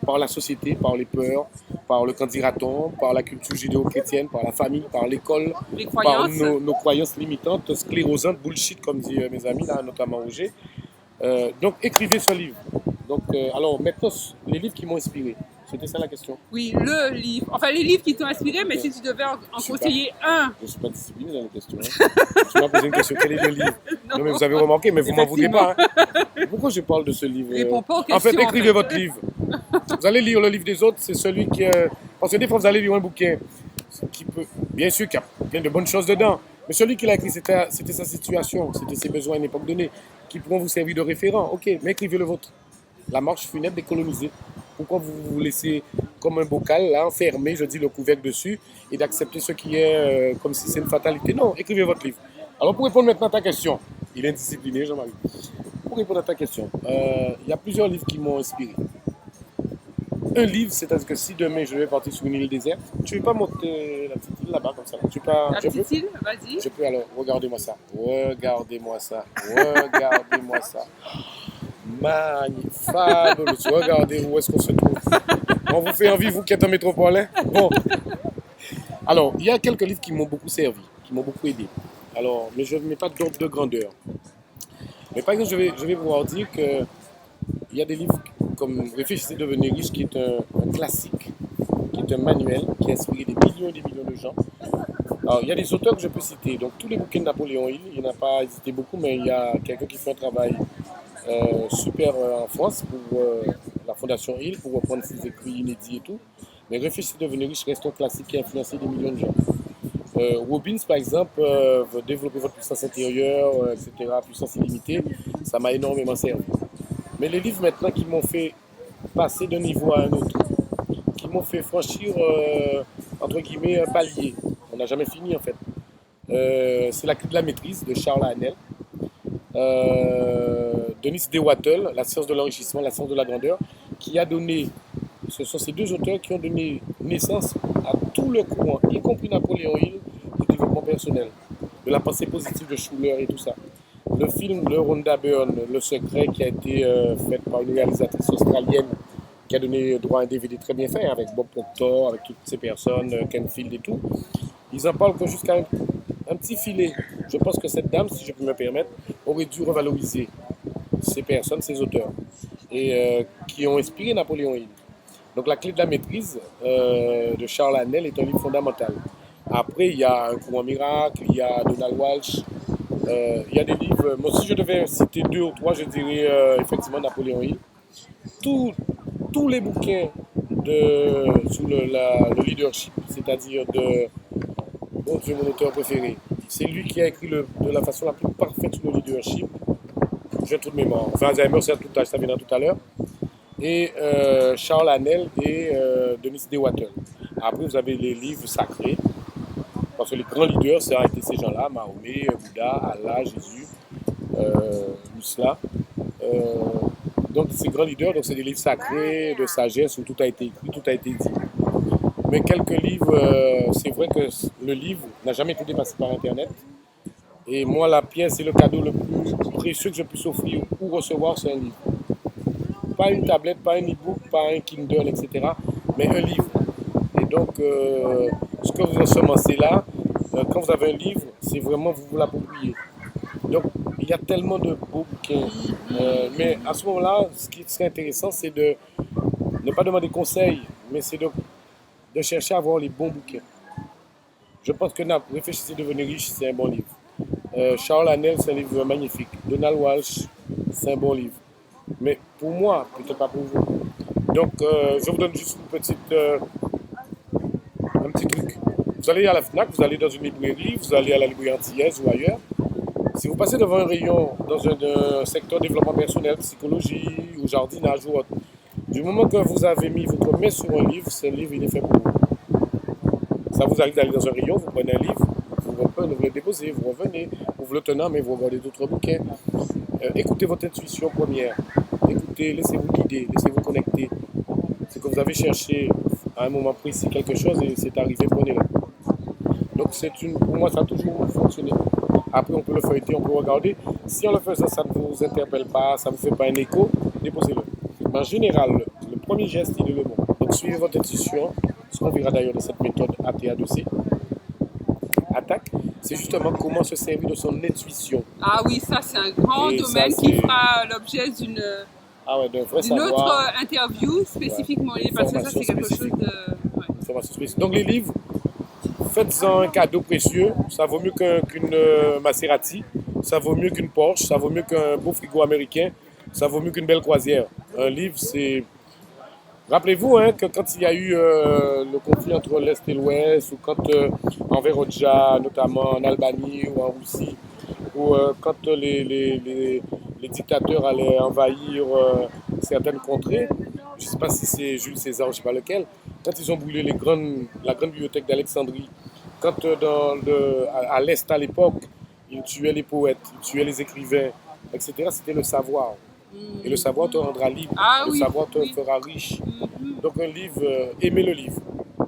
par la société, par les peurs, par le candidaton, par la culture judéo-chrétienne, par la famille, par l'école, par nos croyances limitantes, sclérosantes, bullshit, comme disent mes amis, là, notamment Roger. Donc écrivez ce livre. Donc, alors maintenant, les livres qui m'ont inspiré. C'était ça la question. Oui, le livre. Enfin, les livres qui t'ont inspiré, mais si tu devais en conseiller un. Je ne suis pas discipliné dans les questions. Tu m'as posé une question, quel est le livre? Non, mais vous avez remarqué, mais vous ne m'en voudrez pas. Hein. Pourquoi je parle de ce livre? Réponds pas aux questions. En fait, écrivez votre livre. Vous allez lire le livre des autres, c'est celui qui... Parce que des fois, vous allez lire un bouquin qui peut... Bien sûr qu'il y a plein de bonnes choses dedans, mais celui qui l'a écrit, c'était sa situation, c'était ses besoins à une époque donnée, qui pourront vous servir de référent. Ok, mais écrivez le vôtre. La marche funèbre décolonisée. Pourquoi vous vous laissez comme un bocal, là, enfermé, je dis le couvercle dessus, et d'accepter ce qui est comme si c'est une fatalité? Non, écrivez votre livre. Alors, pour répondre maintenant à ta question, il est indiscipliné, Jean-Marie. Pour répondre à ta question, il y a plusieurs livres qui m'ont inspiré. Un livre, c'est-à-dire que si demain je vais partir sur une île déserte, tu ne veux pas monter la petite île là-bas comme ça? Tu peux pas, la petite île, vas-y. Je peux alors, regardez-moi ça. Regardez-moi ça. Regardez-moi ça. Magnifique, fabuleux. Regardez où est-ce qu'on se trouve. On vous fait envie, vous qui êtes en métropole. Bon. Alors, il y a quelques livres qui m'ont beaucoup servi, qui m'ont beaucoup aidé. Alors, mais je ne mets pas d'ordre de grandeur. Mais par exemple, je vais vous dire qu'il y a des livres comme Réfléchissez, devenez riche, qui est un classique, qui est un manuel, qui a inspiré des millions et des millions de gens. Alors, il y a des auteurs que je peux citer. Donc, tous les bouquins de Napoléon Hill, il n'y en a pas hésité beaucoup, mais il y a quelqu'un qui fait un travail super en France pour la Fondation Hill, pour reprendre ses écrits inédits et tout. Mais Réfléchissez, devenez riche reste un classique qui a influencé des millions de gens. Robbins, par exemple, veut développer votre puissance intérieure, etc., puissance illimitée. Ça m'a énormément servi. Mais les livres maintenant qui m'ont fait passer d'un niveau à un autre, qui m'ont fait franchir, entre guillemets, un palier. On n'a jamais fini en fait. C'est La clé de la maîtrise de Charles Haanel. Denis DeWattel, La science de l'enrichissement, la science de la grandeur, qui a donné, ce sont ces deux auteurs qui ont donné naissance à tout le courant, y compris Napoléon Hill, du développement personnel, de la pensée positive de Schuller et tout ça. Le film de Rhonda Byrne, Le Secret, qui a été fait par une réalisatrice australienne qui a donné droit à un DVD très bien fait avec Bob Proctor, avec toutes ces personnes, Ken Field et tout. Ils en parlent que jusqu'à un petit filet. Je pense que cette dame, si je peux me permettre, aurait dû revaloriser ces personnes, ces auteurs, et qui ont inspiré Napoléon Hill. Donc La clé de la maîtrise de Charles Haanel est un livre fondamental. Après, il y a Un courant miracle, il y a Donald Walsh, Il y a des livres, moi si je devais citer deux ou trois, je dirais effectivement Napoléon Hill. Tous tous les bouquins sous le leadership, c'est-à-dire de, bon Dieu, mon auteur préféré, c'est lui qui a écrit de la façon la plus parfaite sur le leadership. J'ai tout de mémoire. Enfin, Alzheimer, c'est tout, ça viendra tout à l'heure. Et Charles Haanel et Denis Dewatel. Après, vous avez les livres sacrés, parce que les grands leaders, ça a été ces gens-là, Mahomet, Bouddha, Allah, Jésus, Musla. Donc, ces grands leaders, donc c'est des livres sacrés, de sagesse, où tout a été écrit, tout a été dit. Mais quelques livres, c'est vrai que le livre n'a jamais été dépassé par Internet. Et moi, la pièce et le cadeau le plus précieux que je puisse offrir ou recevoir, c'est un livre. Pas une tablette, pas un e-book, pas un Kindle, etc. Mais un livre. Et donc, ce que vous ensemencez là, quand vous avez un livre, c'est vraiment vous l'appropriez. Donc, il y a tellement de beaux bouquins. Mais à ce moment-là, ce qui serait intéressant, c'est de ne pas demander conseil, mais c'est de chercher à avoir les bons bouquins. Je pense que Réfléchissez, devenir riche, c'est un bon livre. Charles Haanel, c'est un livre magnifique. Donald Walsh, c'est un bon livre. Mais pour moi, peut-être pas pour vous. Donc, je vous donne juste un petit truc. Vous allez à la FNAC, vous allez dans une librairie, vous allez à la librairie antillaise ou ailleurs. Si vous passez devant un rayon dans un secteur développement personnel, psychologie ou jardinage ou autre, du moment que vous avez mis votre main sur un livre, ce livre, il est fait pour vous. Ça vous arrive d'aller dans un rayon, vous prenez un livre, vous le déposez, vous revenez, vous le tenez, mais vous regardez d'autres bouquins. Écoutez votre intuition première. Écoutez, laissez-vous guider, laissez-vous connecter. C'est que vous avez cherché à un moment précis quelque chose et c'est arrivé, prenez-le. Donc pour moi, ça a toujours fonctionné. Après, on peut le feuilleter, on peut regarder. Si en le faisant, ça ne vous interpelle pas, ça ne vous fait pas un écho, déposez-le. Mais en général, le premier geste, il est le bon. Donc, suivez votre intuition. Ce qu'on verra d'ailleurs de cette méthode ATA2C, attaque, c'est justement comment se servir de son intuition. Ah oui, ça c'est un grand domaine qui fera l'objet d'une autre interview spécifiquement liée, parce que ça c'est quelque chose de... Formation spécifique. Donc les livres, faites-en un cadeau précieux, ça vaut mieux qu'une Maserati, ça vaut mieux qu'une Porsche, ça vaut mieux qu'un beau frigo américain, ça vaut mieux qu'une belle croisière. Un livre, c'est... Rappelez-vous que quand il y a eu le conflit entre l'Est et l'Ouest, ou quand en Vérodja, notamment en Albanie ou en Russie, ou quand les dictateurs allaient envahir certaines contrées, je ne sais pas si c'est Jules César, je ne sais pas lequel, quand ils ont brûlé la grande bibliothèque d'Alexandrie, quand à l'Est à l'époque, ils tuaient les poètes, ils tuaient les écrivains, etc., c'était le savoir. Et le savoir te rendra libre, le savoir te fera riche. Donc un livre, aimez le livre.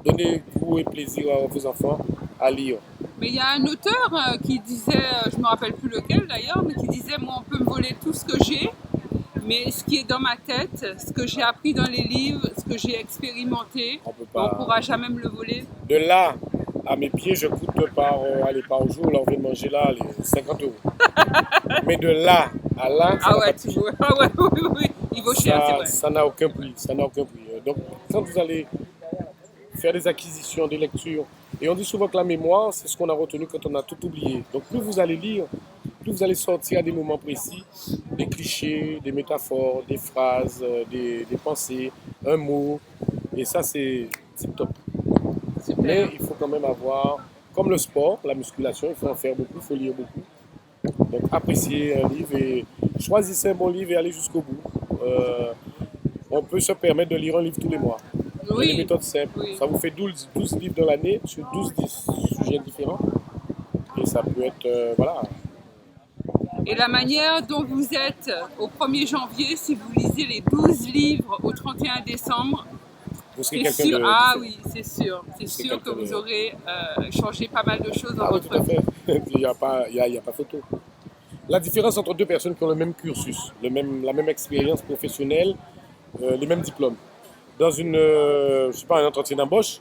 Donnez goût et plaisir à vos enfants à lire. Mais il y a un auteur qui disait, je ne me rappelle plus lequel d'ailleurs, mais qui disait, moi on peut me voler tout ce que j'ai, mais ce qui est dans ma tête, ce que j'ai appris dans les livres, ce que j'ai expérimenté, on ne pourra jamais me le voler. De là à mes pieds, je coûte par jour, là on vient de manger là, les 50 euros. Mais de là à là, oui, il vaut cher, c'est vrai. Ça n'a aucun prix, Donc quand vous allez faire des acquisitions, des lectures, et on dit souvent que la mémoire, c'est ce qu'on a retenu quand on a tout oublié. Donc plus vous allez lire, plus vous allez sortir à des moments précis, des clichés, des métaphores, des phrases, des pensées, un mot, et ça c'est top. Mais il faut quand même avoir, comme le sport, la musculation, il faut en faire beaucoup, il faut lire beaucoup. Donc appréciez un livre et choisissez un bon livre et allez jusqu'au bout. On peut se permettre de lire un livre tous les mois. Oui. Des méthodes simples. Oui. Ça vous fait 12 livres dans l'année sur 12 sujets différents. Et ça peut être, voilà. Et la manière dont vous êtes au 1er janvier, si vous lisez les 12 livres au 31 décembre, vous serez quelqu'un de... Ah oui, c'est sûr. C'est sûr que vous aurez changé pas mal de choses dans votre vie. Tout à fait. Il n'y a pas photo. La différence entre deux personnes qui ont le même cursus, la même expérience professionnelle, les mêmes diplômes. Dans un entretien d'embauche,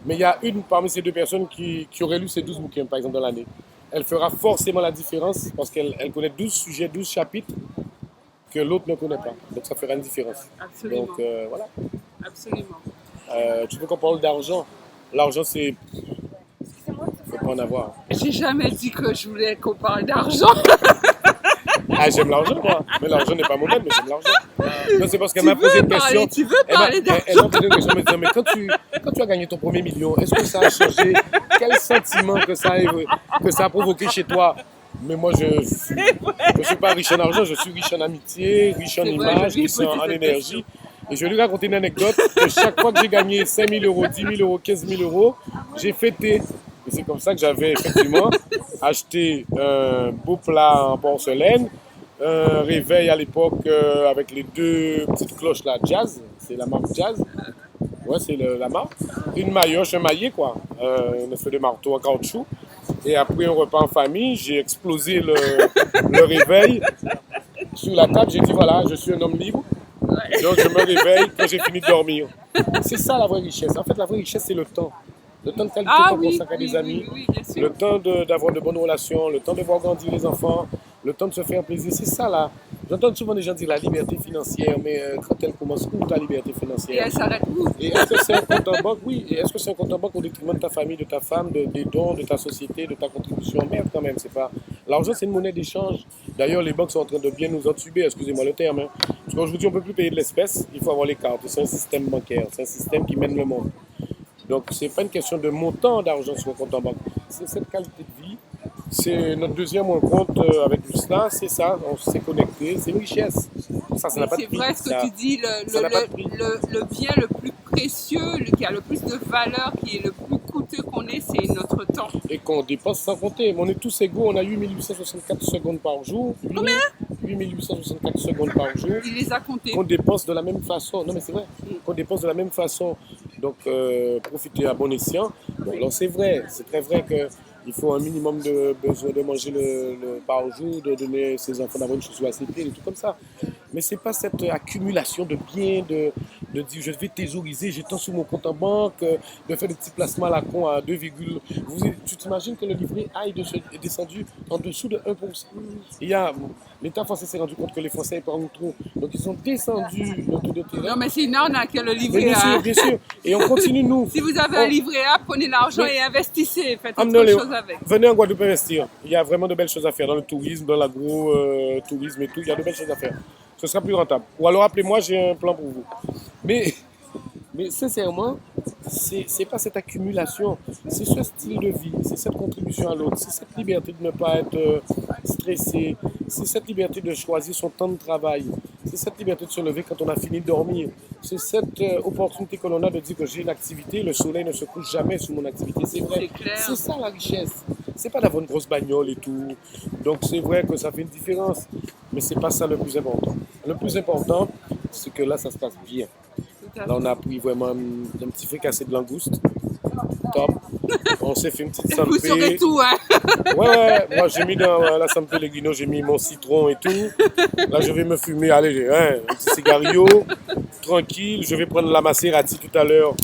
mais il y a une parmi ces deux personnes qui aurait lu ces 12 bouquins, par exemple, dans l'année. Elle fera forcément la différence parce qu'elle connaît 12 sujets, 12 chapitres que l'autre ne connaît pas. Donc ça fera une différence. Absolument. Donc voilà. Absolument. Tu veux qu'on parle d'argent? L'argent, c'est... Il ne faut pas en avoir. J'ai jamais dit que je voulais qu'on parle d'argent. Ah, j'aime l'argent, moi. Mais l'argent n'est pas mon même, mais j'aime l'argent. Non, c'est parce qu'elle Tu m'a posé veux une question. tu veux parler d'argent. Elle m'a posé une question, elle me disait, mais quand tu as gagné ton premier million, est-ce que ça a changé? Quel sentiment que ça a provoqué chez toi? Mais moi, je ne suis pas riche en argent, je suis riche en amitié, riche en images, riche en énergie. Et je vais lui raconter une anecdote que chaque fois que j'ai gagné 5 000 euros, 10 000 euros, 15 000 euros, j'ai fêté. Et c'est comme ça que j'avais effectivement acheté un beau plat en porcelaine, un réveil à l'époque avec les deux petites cloches là, Jazz, c'est la marque Jazz. Ouais, c'est la marque. Une maillotche, un maillet quoi, une espèce de marteau en caoutchouc. Et après un repas en famille, j'ai explosé le réveil sur la table. J'ai dit voilà, je suis un homme libre. Donc je me réveille quand j'ai fini de dormir. C'est ça la vraie richesse. En fait, la vraie richesse, c'est le temps. Le temps de qualité qu'on consacre à des amis, le temps d'avoir de bonnes relations, le temps de voir grandir les enfants, le temps de se faire plaisir. C'est ça là. J'entends souvent des gens dire la liberté financière, mais quand elle commence, où ta liberté financière? Et elle s'arrête où? Et est-ce que c'est un compte en banque? Oui. Et est-ce que c'est un compte en banque au détriment de ta famille, de ta femme, des dons, de ta société, de ta contribution? Merde quand même, c'est pas. L'argent, c'est une monnaie d'échange. D'ailleurs, les banques sont en train de bien nous entuber, excusez-moi le terme. Hein. Parce qu'aujourd'hui, on ne peut plus payer de l'espèce, il faut avoir les cartes. C'est un système bancaire, c'est un système qui mène le monde. Donc, ce n'est pas une question de montant d'argent sur le compte en banque. C'est cette qualité de vie. C'est notre deuxième rencontre avec Lucina, c'est ça, on s'est connecté, c'est une richesse. Ça n'a pas de prix. C'est vrai ce que tu dis, le bien le plus précieux, qui a le plus de valeur, qui est le plus coûteux qu'on ait, c'est notre temps. Et qu'on dépense sans compter. On est tous égaux, on a 8864 secondes par jour. Combien? 8864 secondes par jour. Il les a comptés. Qu'on dépense de la même façon. Non mais c'est vrai, qu'on dépense de la même façon. Donc profiter à bon escient. Bon, alors c'est vrai, c'est très vrai que il faut un minimum de besoin de manger par jour, de donner ses enfants d'avoir une chaussure à ses pieds, des trucs comme ça. Mais c'est pas cette accumulation de biens, de dire je vais thésauriser, j'ai tant sur mon compte en banque, de faire des petits placements à la con à 2, tu t'imagines que le livret A est descendu en dessous de 1%. L'État français s'est rendu compte que les Français épargnent trop. Donc ils ont descendu le taux de terrain. Non mais c'est une arnaque le livret bien A. Sûr, bien sûr. Et on continue nous. Si vous avez un livret A, prenez l'argent et investissez, faites autre chose avec. Venez en Guadeloupe investir. Il y a vraiment de belles choses à faire dans le tourisme, dans l'agro-tourisme et tout. Il y a de belles choses à faire. Ce sera plus rentable. Ou alors appelez-moi, j'ai un plan pour vous. Mais sincèrement, c'est pas cette accumulation, c'est ce style de vie, c'est cette contribution à l'autre, c'est cette liberté de ne pas être stressé, c'est cette liberté de choisir son temps de travail, c'est cette liberté de se lever quand on a fini de dormir, c'est cette opportunité que l'on a de dire que j'ai une activité, le soleil ne se couche jamais sous mon activité, c'est vrai, c'est ça la richesse. C'est pas d'avoir une grosse bagnole et tout, donc c'est vrai que ça fait une différence, mais c'est pas ça le plus important. Le plus important, c'est que là ça se passe bien. Là, on a pris vraiment un petit fricassé de langouste. Top. On s'est fait une petite sampé. Vous saurez tout, hein? Ouais. Moi, j'ai mis dans la sampé Leguino, j'ai mis mon citron et tout. Là, je vais me fumer. Allez, un petit cigario. Tranquille. Je vais prendre la Maserati tout à l'heure,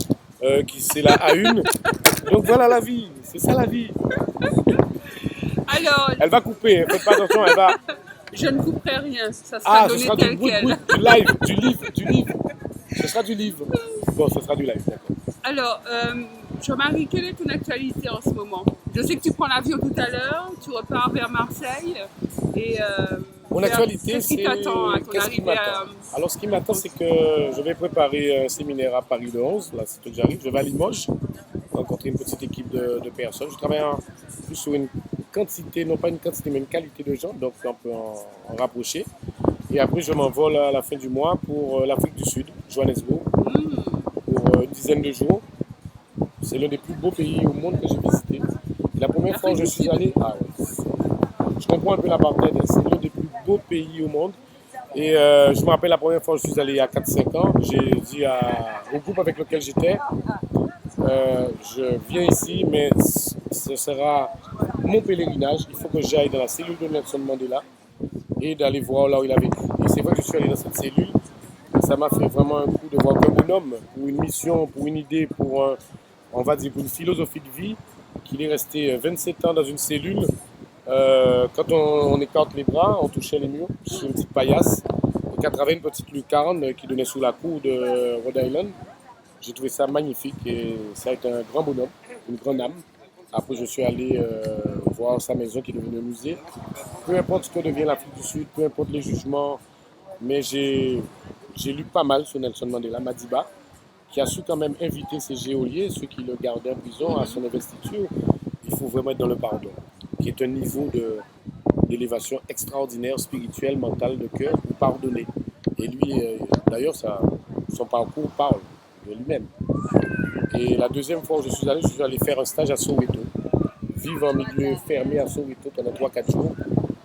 qui c'est la A1. Donc, voilà la vie. C'est ça la vie. Alors... Elle va couper. Faites pas attention, elle va... Je ne couperai rien. Ça sera donné tel quel. Du livre. Ce sera du livre. Bon, ce sera du live, d'accord. Alors, Jean-Marie, quelle est ton actualité en ce moment? Je sais que tu prends l'avion tout à l'heure, tu repars vers Marseille. Et, mon actualité, qu'est-ce qui t'attend à ton arrivée à... Alors, ce qui m'attend, c'est que je vais préparer un séminaire à Paris le 11. Là, c'est que j'arrive. Je vais à Limoges, rencontrer une petite équipe de personnes. Je travaille plus sur une quantité, non pas une quantité, mais une qualité de gens. Donc, on peut en rapprocher. Et après, je m'envole à la fin du mois pour l'Afrique du Sud, Johannesburg, pour une dizaine de jours. C'est l'un des plus beaux pays au monde que j'ai visité. Et la première fois où je suis allé, je comprends un peu l'apartheid, c'est l'un des plus beaux pays au monde. Et je me rappelle la première fois où je suis allé il y a 4-5 ans, j'ai dit au groupe avec lequel j'étais, je viens ici, mais ce sera mon pèlerinage. Il faut que j'aille dans la cellule de Nelson Mandela et d'aller voir là où il a vécu. Et c'est vrai que je suis allé dans cette cellule. Ça m'a fait vraiment un coup de voir qu'un bonhomme, pour une mission, pour une idée, pour on va dire pour une philosophie de vie, qu'il est resté 27 ans dans une cellule. Quand on écarte les bras, on touchait les murs sur une petite paillasse, et qu'à travers une petite lucarne qui donnait sous la cour de Rhode Island. J'ai trouvé ça magnifique et ça a été un grand bonhomme, une grande âme. Après, je suis allé voir sa maison qui est devenue un musée. Peu importe ce que devient l'Afrique du Sud, peu importe les jugements, mais j'ai lu pas mal sur Nelson Mandela, Madiba, qui a su quand même inviter ses geôliers, ceux qui le gardaient en prison, à son investiture. Il faut vraiment être dans le pardon, qui est un niveau d'élévation extraordinaire, spirituelle, mentale, de cœur, pour pardonner. Et lui, d'ailleurs, son parcours parle de lui-même. Et la deuxième fois où je suis allé faire un stage à Soweto, vivre en milieu fermé à Soweto pendant 3-4 jours,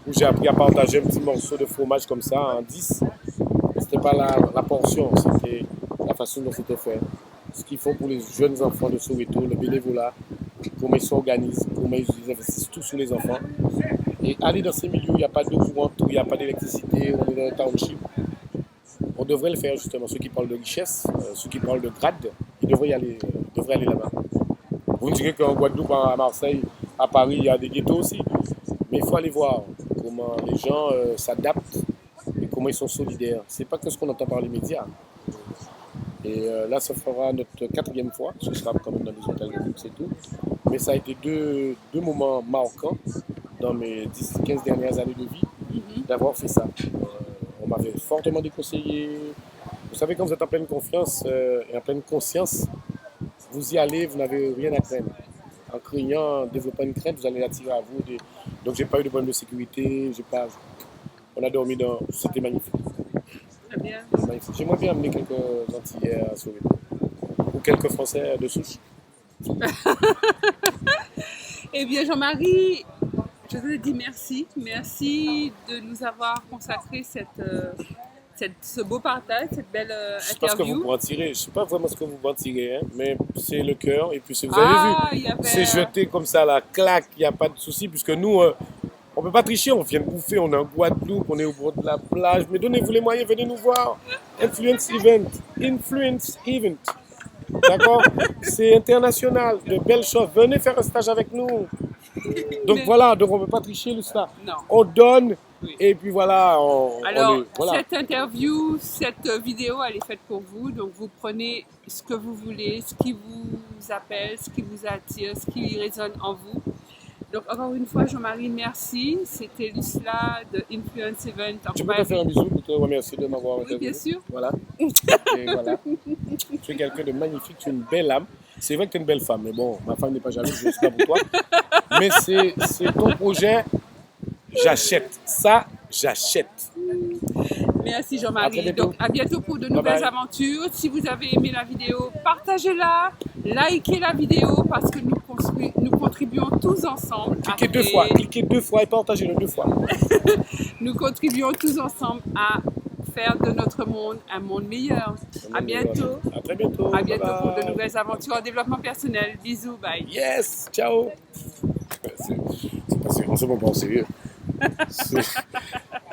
où j'ai appris à partager un petit morceau de fromage comme ça en 10. C'était pas la portion, c'était la façon dont c'était fait. Ce qu'ils font pour les jeunes enfants de Soweto, le bénévolat, comment ils s'organisent, comment ils investissent tout sur les enfants. Et aller dans ces milieux où il n'y a pas d'eau courante, où il n'y a pas d'électricité, on est dans un township, on devrait le faire justement. Ceux qui parlent de richesse, ceux qui parlent de grade, ils devraient aller là-bas. Vous me direz qu'en Guadeloupe, à Marseille, à Paris, il y a des ghettos aussi. Mais il faut aller voir comment les gens s'adaptent et comment ils sont solidaires. C'est pas que ce qu'on entend par les médias. Et là, ça fera notre 4e fois. Ce sera quand même dans des hôtels de luxe et tout. Mais ça a été deux moments marquants dans mes 10-15 dernières années de vie d'avoir fait ça. On m'avait fortement déconseillé. Vous savez, quand vous êtes en pleine confiance et en pleine conscience, vous y allez, vous n'avez rien à craindre. En craignant, en développant une crainte, vous allez l'attirer à vous. Donc, j'ai pas eu de problème de sécurité. On a dormi dans. C'était magnifique. Très bien. Magnifique. J'aimerais bien amener quelques Antillais à Soweto. Ou quelques Français de souche. Eh bien, Jean-Marie, je te dis merci. Merci de nous avoir consacré ce beau partage, cette belle Je sais pas ce que vous interview. pouvez en tirer. Je sais pas vraiment ce que vous pouvez en tirer, hein, mais c'est le cœur. Et puis, vous avez vu, c'est jeté comme ça, la claque, il n'y a pas de souci, puisque nous, on ne peut pas tricher, on vient de bouffer, on est en Guadeloupe, on est au bord de la plage. Mais donnez-vous les moyens, venez nous voir. Influence Event. Influence Event. D'accord? C'est international, de belles choses. Venez faire un stage avec nous. Donc voilà, donc on ne peut pas tricher le stage. Non. On donne. Oui. Et puis voilà, Alors, voilà. cette interview, cette vidéo, elle est faite pour vous. Donc, vous prenez ce que vous voulez, ce qui vous appelle, ce qui vous attire, ce qui résonne en vous. Donc, encore une fois, Jean-Marie, merci. C'était Lucila de Influence Event. Tu peux te faire un bisou pour te remercier de m'avoir interviewé. Oui, bien sûr. Voilà. Et voilà. Tu es quelqu'un de magnifique, tu es une belle âme. C'est vrai que tu es une belle femme, mais bon, ma femme n'est pas jalouse, je ne suis pas pour toi. Mais c'est ton projet, j'achète. Ça, j'achète. Merci Jean-Marie. Donc à bientôt pour de nouvelles aventures. Si vous avez aimé la vidéo, partagez-la, likez la vidéo parce que nous contribuons tous ensemble. Cliquez 2 fois et partagez-le 2 fois. Nous contribuons tous ensemble à faire de notre monde un monde meilleur. À bientôt. À très bientôt. À bientôt pour de nouvelles aventures en développement personnel. Bisous, bye. Yes, ciao. C'est pas sérieux, on se prend pas au sérieux.